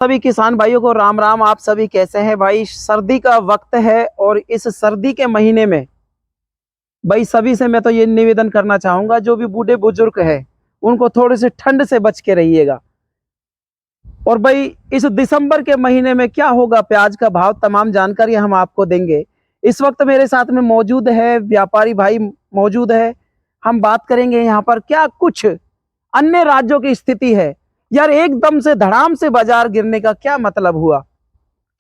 सभी किसान भाइयों को राम राम। आप सभी कैसे हैं भाई? सर्दी का वक्त है और इस सर्दी के महीने में भाई सभी से मैं तो ये निवेदन करना चाहूंगा, जो भी बूढ़े बुजुर्ग है उनको थोड़े से ठंड से बच के रहिएगा। और भाई इस दिसंबर के महीने में क्या होगा, प्याज का भाव, तमाम जानकारी हम आपको देंगे। इस वक्त मेरे साथ में मौजूद है व्यापारी भाई, मौजूद है। हम बात करेंगे यहाँ पर क्या कुछ अन्य राज्यों की स्थिति है। यार एकदम से धड़ाम से बाजार गिरने का क्या मतलब हुआ?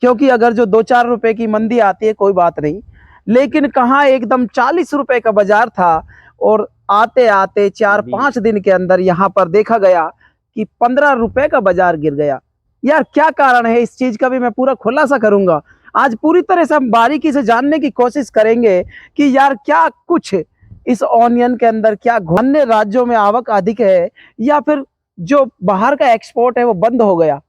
क्योंकि अगर जो 2-4 रुपए की मंदी आती है कोई बात नहीं, लेकिन कहाँ एकदम 40 रुपए का बाजार था और आते आते 4-5 दिन के अंदर यहाँ पर देखा गया कि 15 रुपए का बाजार गिर गया। यार क्या कारण है इस चीज का भी मैं पूरा खुलासा करूंगा। आज पूरी तरह से हम बारीकी से जानने की कोशिश करेंगे कि यार क्या कुछ इस ऑनियन के अंदर, क्या अन्य राज्यों में आवक अधिक है या फिर जो बाहर का एक्सपोर्ट है वो बंद हो गया।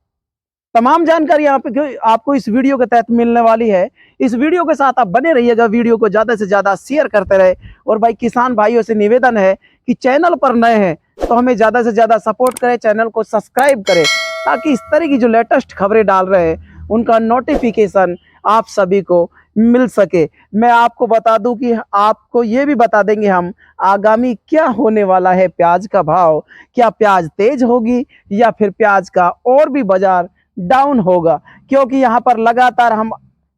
तमाम जानकारी यहाँ पे आपको इस वीडियो के तहत मिलने वाली है। इस वीडियो के साथ आप बने रहिएगा, वीडियो को ज्यादा से ज्यादा शेयर करते रहे। और भाई किसान भाइयों से निवेदन है कि चैनल पर नए हैं तो हमें ज्यादा से ज्यादा सपोर्ट करें, चैनल को सब्सक्राइब करें, ताकि इस तरह की जो लेटेस्ट खबरें डाल रहे हैं उनका नोटिफिकेशन आप सभी को मिल सके। मैं आपको बता दूं कि आपको ये भी बता देंगे हम आगामी क्या होने वाला है प्याज का भाव। क्या प्याज तेज होगी या फिर प्याज का और भी बाजार डाउन होगा? क्योंकि यहाँ पर लगातार हम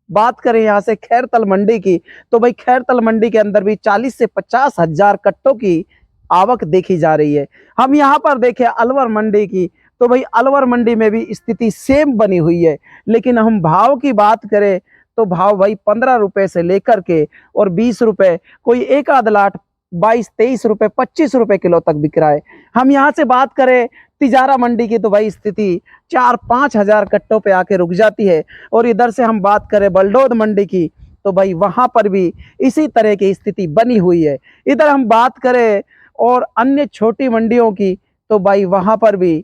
बात करें यहाँ से खैरतल मंडी की, तो भाई खैरतल मंडी के अंदर भी 40 से 50 हजार कट्टों की आवक देखी जा रही है। हम यहाँ पर देखें अलवर मंडी की, तो भाई अलवर मंडी में भी स्थिति सेम बनी हुई है। लेकिन हम भाव की बात करें तो भाव भाई 15 रुपए से लेकर के और 20 रुपए, कोई एक आध लाट 22-23 रुपए, 25 रुपए किलो तक बिक रहा है। हम यहाँ से बात करें तिजारा मंडी की, तो भाई स्थिति 4-5 हजार कट्टों पे आके रुक जाती है। और इधर से हम बात करें बलडोद मंडी की, तो भाई वहां पर भी इसी तरह की स्थिति बनी हुई है। इधर हम बात करें और अन्य छोटी मंडियों की, तो भाई वहां पर भी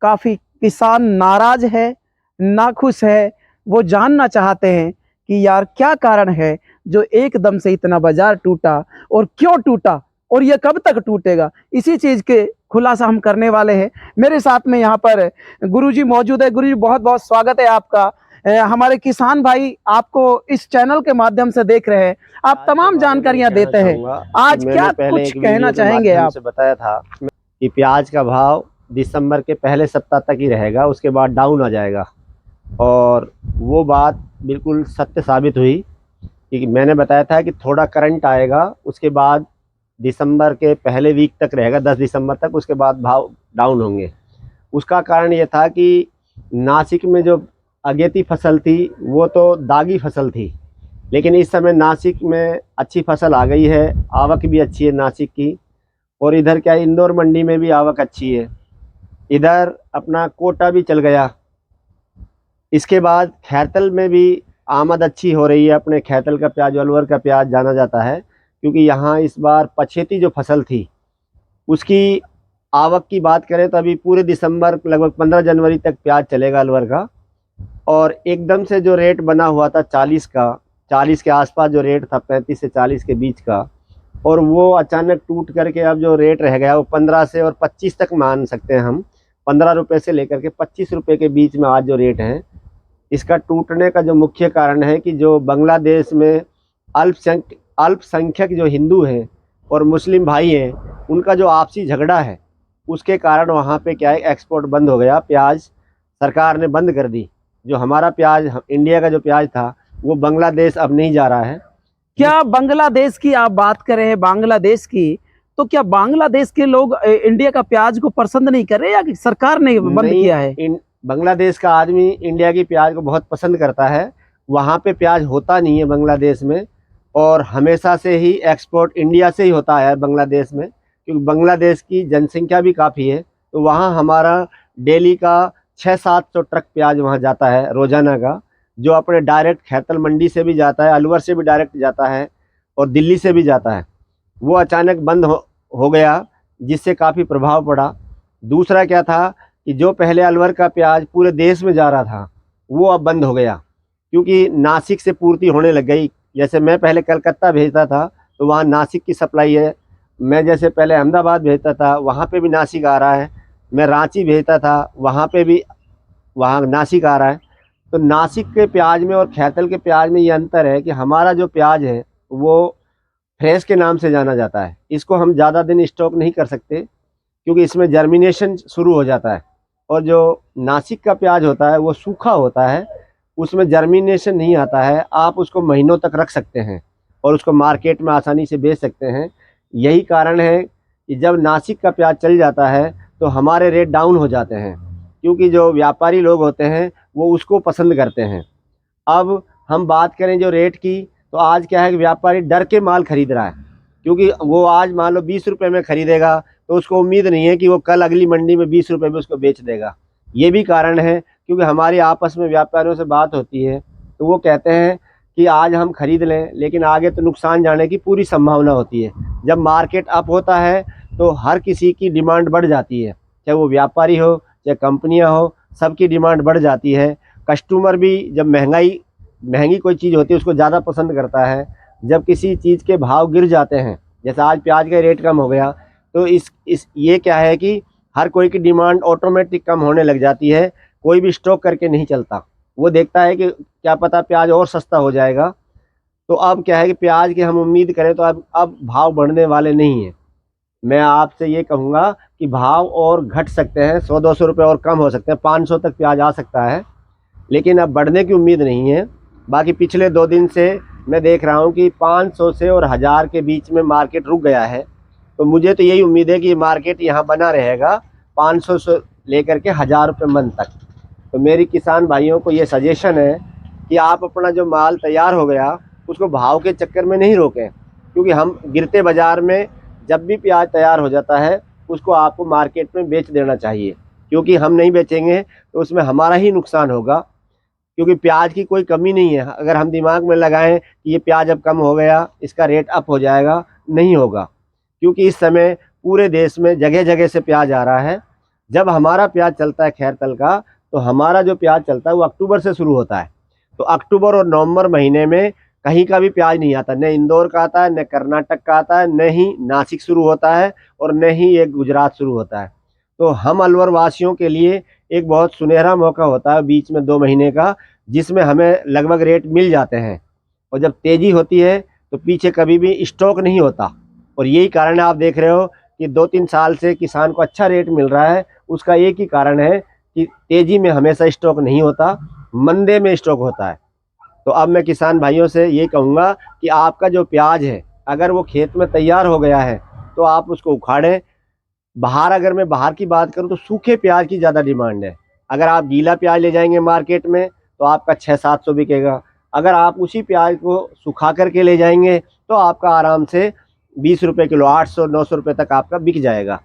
काफी किसान नाराज है, नाखुश है। वो जानना चाहते हैं कि यार क्या कारण है जो एकदम से इतना बाजार टूटा और क्यों टूटा और ये कब तक टूटेगा। इसी चीज के खुलासा हम करने वाले हैं। मेरे साथ में यहाँ पर गुरुजी मौजूद है। गुरुजी बहुत बहुत स्वागत है आपका। हमारे किसान भाई आपको इस चैनल के माध्यम से देख रहे हैं, आप तमाम जानकारियां देते हैं। आज क्या कुछ कहना चाहेंगे आप? बताया था कि प्याज का भाव दिसंबर के पहले सप्ताह तक ही रहेगा, उसके बाद डाउन आ जाएगा। और वो बात बिल्कुल सत्य साबित हुई कि मैंने बताया था कि थोड़ा करंट आएगा, उसके बाद दिसंबर के पहले वीक तक रहेगा, 10 दिसंबर तक, उसके बाद भाव डाउन होंगे। उसका कारण ये था कि नासिक में जो अगेती फसल थी वो तो दागी फसल थी, लेकिन इस समय नासिक में अच्छी फसल आ गई है, आवक भी अच्छी है नासिक की। और इधर क्या है, इंदौर मंडी में भी आवक अच्छी है, इधर अपना कोटा भी चल गया। इसके बाद खैरतल में भी आमद अच्छी हो रही है। अपने खैरतल का प्याज, अलवर का प्याज जाना जाता है, क्योंकि यहाँ इस बार पछेती जो फसल थी उसकी आवक की बात करें तो अभी पूरे दिसंबर लगभग 15 जनवरी तक प्याज चलेगा अलवर का। और एकदम से जो रेट बना हुआ था 40 का, 40 के आसपास जो रेट था, 35 से 40 के बीच का, और वो अचानक टूट करके अब जो रेट रह गया वो 15 से और 25 तक मान सकते हैं हम। 15 रुपये से लेकर के 25 रुपये के बीच में आज जो रेट है, इसका टूटने का जो मुख्य कारण है कि जो बांग्लादेश में अल्पसंख्यक जो हिंदू हैं और मुस्लिम भाई हैं, उनका जो आपसी झगड़ा है, उसके कारण वहाँ पे क्या है, एक्सपोर्ट बंद हो गया। प्याज सरकार ने बंद कर दी। जो हमारा प्याज, इंडिया का जो प्याज था, वो बांग्लादेश अब नहीं जा रहा है। क्या बांग्लादेश की आप बात करें, बांग्लादेश की, तो क्या बांग्लादेश के लोग इंडिया का प्याज को पसंद नहीं कर रहे या कि सरकार ने बंद किया है? बांग्लादेश का आदमी इंडिया की प्याज को बहुत पसंद करता है। वहाँ पे प्याज होता नहीं है बांग्लादेश में, और हमेशा से ही एक्सपोर्ट इंडिया से ही होता है बांग्लादेश में, क्योंकि बांग्लादेश की जनसंख्या भी काफ़ी है। तो वहाँ हमारा डेली का 600-700 ट्रक प्याज वहाँ जाता है रोज़ाना का, जो अपने डायरेक्ट खैरतल मंडी से भी जाता है, अलवर से भी डायरेक्ट जाता है और दिल्ली से भी जाता है। वो अचानक बंद हो गया, जिससे काफ़ी प्रभाव पड़ा। दूसरा क्या था कि जो पहले अलवर का प्याज पूरे देश में जा रहा था, वो अब बंद हो गया, क्योंकि नासिक से पूर्ति होने लग गई। जैसे मैं पहले कलकत्ता भेजता था तो वहाँ नासिक की सप्लाई है। मैं जैसे पहले अहमदाबाद भेजता था, वहाँ पे भी नासिक आ रहा है। मैं रांची भेजता था, वहाँ पे भी वहाँ नासिक आ रहा है। तो नासिक के प्याज में और खैतल के प्याज में ये अंतर है कि हमारा जो प्याज है वो फ्रेश के नाम से जाना जाता है। इसको हम ज़्यादा दिन स्टॉक नहीं कर सकते क्योंकि इसमें जर्मिनेशन शुरू हो जाता है। और जो नासिक का प्याज होता है वो सूखा होता है, उसमें जर्मिनेशन नहीं आता है। आप उसको महीनों तक रख सकते हैं और उसको मार्केट में आसानी से बेच सकते हैं। यही कारण है कि जब नासिक का प्याज चल जाता है तो हमारे रेट डाउन हो जाते हैं, क्योंकि जो व्यापारी लोग होते हैं वो उसको पसंद करते हैं। अब हम बात करें जो रेट की, तो आज क्या है कि व्यापारी डर के माल खरीद रहा है, क्योंकि वो आज मान लो 20 रुपये में खरीदेगा तो उसको उम्मीद नहीं है कि वो कल अगली मंडी में 20 रुपये में उसको बेच देगा। ये भी कारण है, क्योंकि हमारी आपस में व्यापारियों से बात होती है तो वो कहते हैं कि आज हम खरीद लें, लेकिन आगे तो नुकसान जाने की पूरी संभावना होती है। जब मार्केट अप होता है तो हर किसी की डिमांड बढ़ जाती है, चाहे वो व्यापारी हो चाहे कंपनियां हो, सबकी डिमांड बढ़ जाती है। कस्टमर भी जब महंगी कोई चीज़ होती है उसको ज़्यादा पसंद करता है। जब किसी चीज़ के भाव गिर जाते हैं, जैसे आज प्याज का रेट कम हो गया, तो इस ये क्या है कि हर कोई की डिमांड ऑटोमेटिक कम होने लग जाती है। कोई भी स्टॉक करके नहीं चलता, वो देखता है कि क्या पता प्याज और सस्ता हो जाएगा। तो अब क्या है कि प्याज की हम उम्मीद करें तो अब भाव बढ़ने वाले नहीं हैं। मैं आपसे ये कहूँगा कि भाव और घट सकते हैं, 100-200 रुपये और कम हो सकते हैं, 500 तक प्याज आ सकता है, लेकिन अब बढ़ने की उम्मीद नहीं है। बाकी पिछले 2 दिन से मैं देख रहा हूँ कि 500 से और 1000 के बीच में मार्केट रुक गया है। तो मुझे तो यही उम्मीद है कि मार्केट यहाँ बना रहेगा 500 से लेकर के 1000 रुपये मन तक। तो मेरी किसान भाइयों को ये सजेशन है कि आप अपना जो माल तैयार हो गया उसको भाव के चक्कर में नहीं रोकें, क्योंकि हम गिरते बाज़ार में जब भी प्याज तैयार हो जाता है उसको आपको मार्केट में बेच देना चाहिए, क्योंकि हम नहीं बेचेंगे तो उसमें हमारा ही नुकसान होगा। क्योंकि प्याज की कोई कमी नहीं है, अगर हम दिमाग में लगाएं कि ये प्याज अब कम हो गया इसका रेट अप हो जाएगा, नहीं होगा। क्योंकि इस समय पूरे देश में जगह जगह से प्याज आ रहा है। जब हमारा प्याज चलता है खैरतल का, तो हमारा जो प्याज चलता है वो अक्टूबर से शुरू होता है। तो अक्टूबर और नवंबर महीने में कहीं का भी प्याज नहीं आता, न इंदौर का आता है, न कर्नाटक का आता है, न ही नासिक शुरू होता है और न ही ये गुजरात शुरू होता है। तो हम अलवर वासियों के लिए एक बहुत सुनहरा मौका होता है बीच में 2 महीने का, जिसमें हमें लगभग रेट मिल जाते हैं। और जब तेज़ी होती है तो पीछे कभी भी स्टॉक नहीं होता। और यही कारण है, आप देख रहे हो कि 2-3 साल से किसान को अच्छा रेट मिल रहा है। उसका एक ही कारण है कि तेज़ी में हमेशा स्टॉक नहीं होता, मंदे में स्टॉक होता है। तो अब मैं किसान भाइयों से ये कहूँगा कि आपका जो प्याज है अगर वो खेत में तैयार हो गया है तो आप उसको उखाड़ें। अगर मैं बाहर की बात करूं तो सूखे प्याज की ज़्यादा डिमांड है। अगर आप गीला प्याज ले जाएंगे मार्केट में तो आपका 600-700 बिकेगा। अगर आप उसी प्याज को सुखा करके ले जाएंगे तो आपका आराम से 20 रुपये किलो, 800-900 रुपये तक आपका बिक जाएगा।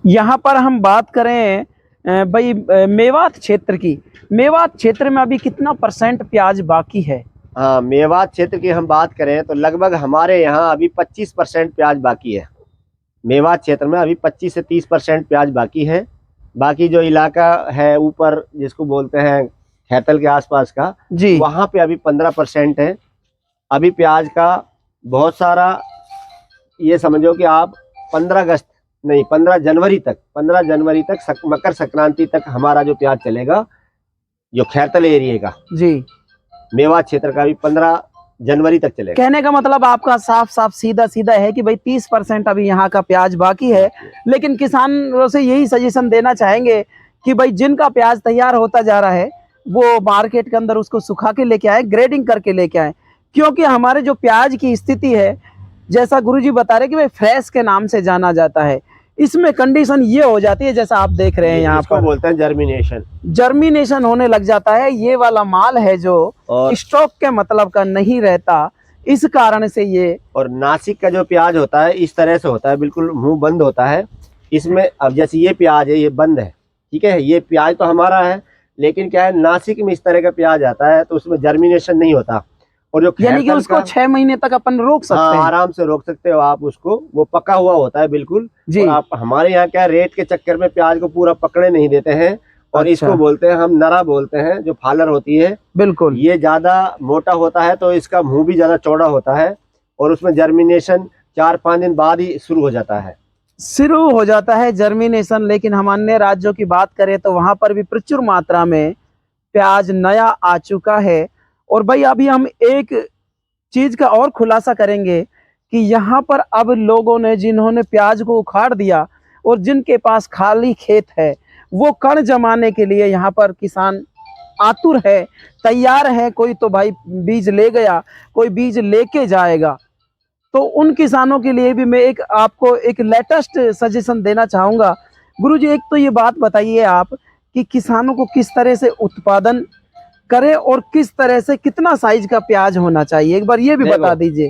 यहाँ पर हम बात करें भाई मेवात क्षेत्र की, मेवात क्षेत्र में अभी कितना % प्याज बाकी है? हाँ, मेवात क्षेत्र की हम बात करें तो लगभग हमारे यहाँ अभी 25% प्याज बाकी है। मेवात क्षेत्र में अभी 25 से 30% प्याज बाकी है। बाकी जो इलाका है ऊपर जिसको बोलते हैं खैतल के आसपास का, जी, वहाँ पे अभी 15% है। अभी प्याज का बहुत सारा, ये समझो कि आप 15 जनवरी तक मकर संक्रांति तक हमारा जो प्याज चलेगा जो खैतल एरिया का, जी, मेवात क्षेत्र का भी 15 जनवरी तक चलेगा। कहने का मतलब आपका साफ साफ सीधा सीधा है कि भाई 30% अभी यहाँ का प्याज बाकी है। लेकिन किसानों से यही सजेशन देना चाहेंगे कि भाई जिनका प्याज तैयार होता जा रहा है वो मार्केट के अंदर उसको सुखा के लेके आए, ग्रेडिंग करके लेके आए। क्योंकि हमारे जो प्याज की स्थिति है, जैसा गुरुजी बता रहे कि भाई फ्रेश के नाम से जाना जाता है, इसमें कंडीशन ये हो जाती है जैसा आप देख रहे हैं यहाँ पर बोलते हैं जर्मिनेशन होने लग जाता है। ये वाला माल है जो स्टॉक के मतलब का नहीं रहता, इस कारण से ये। और नासिक का जो प्याज होता है इस तरह से होता है, बिल्कुल मुंह बंद होता है। इसमें अब जैसे ये प्याज है ये बंद है, ठीक है, ये प्याज तो हमारा है, लेकिन क्या है नासिक में इस तरह का प्याज आता है तो उसमें जर्मिनेशन नहीं होता। और जो यानी कि उसको 6 महीने तक अपन रोक सकते हैं। आराम से रोक सकते हो आप उसको, वो पका हुआ होता है बिल्कुल जी। और आप हमारे यहाँ क्या रेट के चक्कर में प्याज को पूरा पकड़े नहीं देते हैं। और इसको बोलते हैं हम नरा बोलते हैं, जो फालर होती है, बिल्कुल ये ज्यादा मोटा होता है तो इसका मुंह भी ज्यादा चौड़ा होता है और उसमें जर्मिनेशन 4-5 दिन बाद ही शुरू हो जाता है। शुरू हो जाता है जर्मिनेशन। लेकिन हम अन्य राज्यों की बात करें तो वहां पर भी प्रचुर मात्रा में प्याज नया आ चुका है। और भाई अभी हम एक चीज का और खुलासा करेंगे कि यहाँ पर अब लोगों ने जिन्होंने प्याज को उखाड़ दिया और जिनके पास खाली खेत है वो कण जमाने के लिए यहाँ पर किसान आतुर है, तैयार है। कोई तो भाई बीज ले गया, कोई बीज लेके जाएगा। तो उन किसानों के लिए भी मैं एक आपको एक लेटेस्ट सजेशन देना चाहूँगा। गुरुजी एक तो ये बात बताइए आप कि किसानों को किस तरह से उत्पादन करें और किस तरह से कितना साइज का प्याज होना चाहिए, एक बार ये भी बता दीजिए।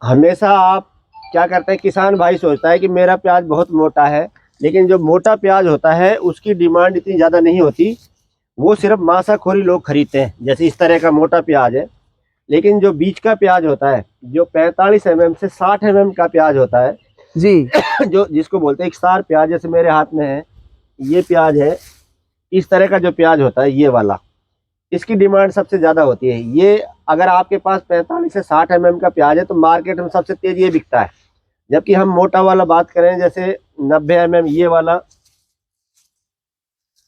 हमेशा आप क्या करते हैं, किसान भाई सोचता है कि मेरा प्याज बहुत मोटा है, लेकिन जो मोटा प्याज होता है उसकी डिमांड इतनी ज़्यादा नहीं होती। वो सिर्फ मांसाखोरी लोग खरीदते हैं, जैसे इस तरह का मोटा प्याज है। लेकिन जो बीच का प्याज होता है, जो 45 mm से 60 mm का प्याज होता है जी, जो जिसको बोलते हैं स्टार प्याज, जैसे मेरे हाथ में है ये प्याज है। इस तरह का जो प्याज होता है ये वाला, इसकी डिमांड सबसे ज़्यादा होती है। ये अगर आपके पास 45 से 60 mm का प्याज है तो मार्केट में सबसे तेज ये बिकता है। जबकि हम मोटा वाला बात करें, जैसे 90 mm ये वाला,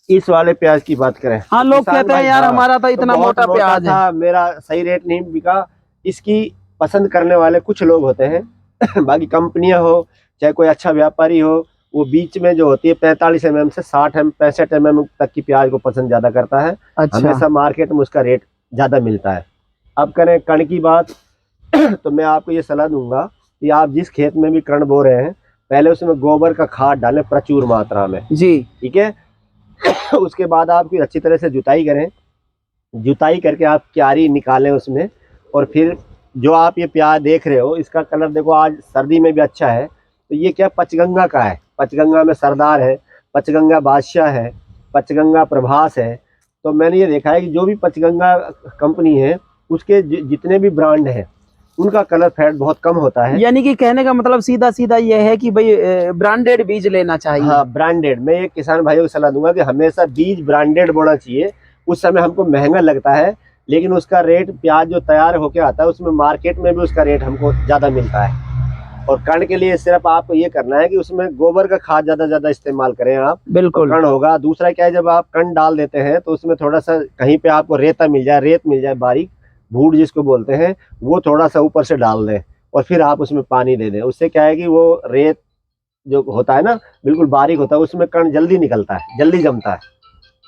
इस वाले प्याज की बात करें, हाँ लोग कहते हैं यार हमारा तो इतना मोटा प्याज है, मेरा सही रेट नहीं बिका। इसकी पसंद करने वाले कुछ लोग होते हैं बाकी कंपनियां हो चाहे कोई अच्छा व्यापारी हो, वो बीच में जो होती है 45 mm से 65 mm तक की प्याज को पसंद ज्यादा करता है। अच्छा। हमेशा मार्केट में उसका रेट ज्यादा मिलता है। अब करें कण की बात तो मैं आपको ये सलाह दूंगा कि आप जिस खेत में भी कण बो रहे हैं, पहले उसमें गोबर का खाद डालें प्रचुर मात्रा में जी, ठीक है। उसके बाद आप फिर अच्छी तरह से जुताई करें। जुताई करके आप क्यारी निकालें उसमें, और फिर जो आप ये प्याज देख रहे हो इसका कलर देखो, आज सर्दी में भी अच्छा है। तो ये क्या पचगंगा का है, पचगंगा में सरदार है, पचगंगा बादशाह है, पचगंगा प्रभास है। तो मैंने ये देखा है कि जो भी पचगंगा कंपनी है उसके जितने भी ब्रांड हैं उनका कलर फेड बहुत कम होता है। यानी कि कहने का मतलब सीधा सीधा ये है कि भाई ब्रांडेड बीज लेना चाहिए। हाँ ब्रांडेड। मैं ये किसान भाइयों को सलाह दूंगा कि हमेशा बीज ब्रांडेड बोना चाहिए। उस समय हमको महंगा लगता है, लेकिन उसका रेट प्याज जो तैयार होके आता है उसमें मार्केट में भी उसका रेट हमको ज़्यादा मिलता है। और कण के लिए सिर्फ आपको ये करना है कि उसमें गोबर का खाद ज़्यादा इस्तेमाल करें आप, बिल्कुल। तो कण होगा। दूसरा क्या है, जब आप कण डाल देते हैं तो उसमें थोड़ा सा कहीं पे आपको रेता मिल जाए, रेत मिल जाए बारीक, भूड जिसको बोलते हैं, वो थोड़ा सा ऊपर से डाल दें और फिर आप उसमें पानी दे दें। उससे क्या है कि वो रेत जो होता है ना बिल्कुल बारीक होता है, उसमें कण जल्दी निकलता है, जल्दी जमता है।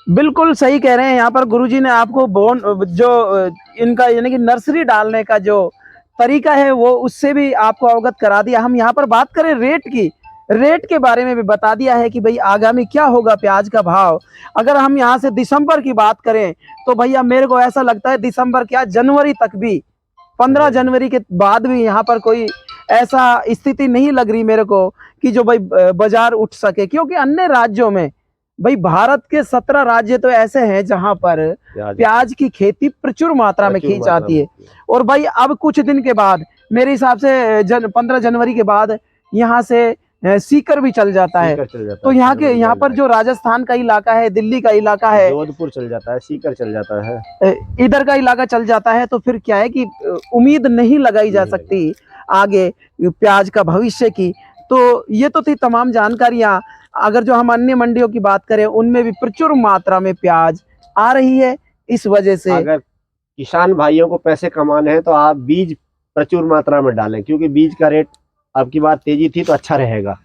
बिल्कुल सही कह रहे हैं। यहाँ पर गुरुजी ने आपको बोन जो इनका यानी कि नर्सरी डालने का जो तरीका है वो उससे भी आपको अवगत करा दिया। हम यहाँ पर बात करें रेट की, रेट के बारे में भी बता दिया है कि भाई आगामी क्या होगा प्याज का भाव। अगर हम यहाँ से दिसंबर की बात करें तो भैया मेरे को ऐसा लगता है दिसंबर क्या जनवरी तक भी, 15 जनवरी के बाद भी यहाँ पर कोई ऐसा स्थिति नहीं लग रही मेरे को कि जो भाई बाजार उठ सके। क्योंकि अन्य राज्यों में भाई भारत के 17 राज्य तो ऐसे हैं जहां पर प्याज की खेती प्रचुर मात्रा में की जाती है। और भाई अब कुछ दिन के बाद मेरे हिसाब से 15 जनवरी के बाद यहाँ से सीकर भी चल जाता है। तो यहाँ पर जो राजस्थान का इलाका है, दिल्ली का इलाका है, जोधपुर चल जाता है, सीकर चल जाता है, इधर का इलाका चल जाता है। तो फिर क्या है कि उम्मीद नहीं लगाई जा सकती आगे प्याज का भविष्य की। तो ये तो थी तमाम जानकारियां। अगर जो हम अन्य मंडियों की बात करें उनमें भी प्रचुर मात्रा में प्याज आ रही है। इस वजह से अगर किसान भाइयों को पैसे कमाने हैं तो आप बीज प्रचुर मात्रा में डालें, क्योंकि बीज का रेट अब की बार तेजी थी तो अच्छा रहेगा।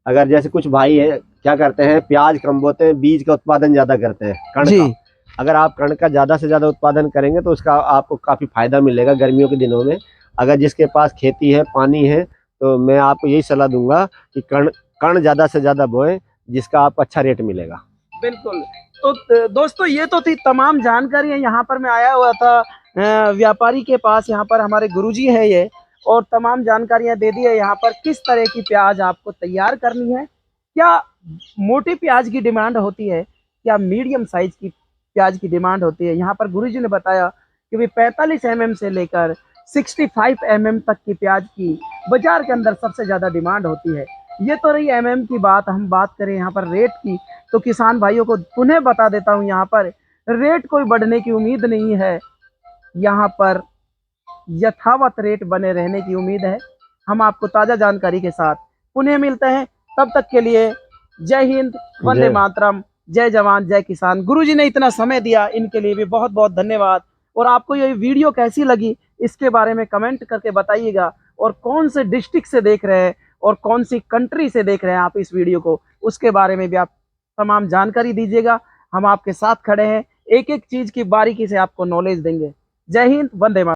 अगर जैसे कुछ भाई है क्या करते हैं, प्याज कम बोते हैं, बीज का उत्पादन ज्यादा करते हैं कण का। अगर आप कण का ज्यादा से ज्यादा उत्पादन करेंगे तो उसका आपको काफी फायदा मिलेगा गर्मियों के दिनों में। अगर जिसके पास खेती है, पानी है, तो मैं आपको यही सलाह दूंगा कि कण कण ज्यादा से ज्यादा बोएं, जिसका आपको अच्छा रेट मिलेगा। बिल्कुल। तो दोस्तों ये तो थी तमाम जानकारियां। यहाँ पर मैं आया हुआ था व्यापारी के पास, यहाँ पर हमारे गुरुजी है ये, और तमाम जानकारियां दे दी है यहाँ पर किस तरह की प्याज आपको तैयार करनी है, क्या मोटी प्याज की डिमांड होती है, क्या मीडियम साइज की प्याज की डिमांड होती है। यहाँ पर गुरुजी ने बताया कि भाई 45 mm से लेकर 65 mm तक की प्याज की बाजार के अंदर सबसे ज्यादा डिमांड होती है। ये तो रही mm की बात। हम बात करें यहाँ पर रेट की तो किसान भाइयों को पुनः बता देता हूँ, यहाँ पर रेट कोई बढ़ने की उम्मीद नहीं है। यहाँ पर यथावत रेट बने रहने की उम्मीद है। हम आपको ताज़ा जानकारी के साथ पुनः मिलते हैं, तब तक के लिए जय हिंद, वंदे जय। मातरम, जय जवान जय किसान। गुरुजी ने इतना समय दिया, इनके लिए भी बहुत बहुत धन्यवाद। और आपको ये वीडियो कैसी लगी इसके बारे में कमेंट करके बताइएगा, और कौन से डिस्ट्रिक्ट से देख रहे हैं और कौन सी कंट्री से देख रहे हैं आप इस वीडियो को, उसके बारे में भी आप तमाम जानकारी दीजिएगा। हम आपके साथ खड़े हैं, एक एक चीज की बारीकी से आपको नॉलेज देंगे। जय हिंद, वंदे मातरम।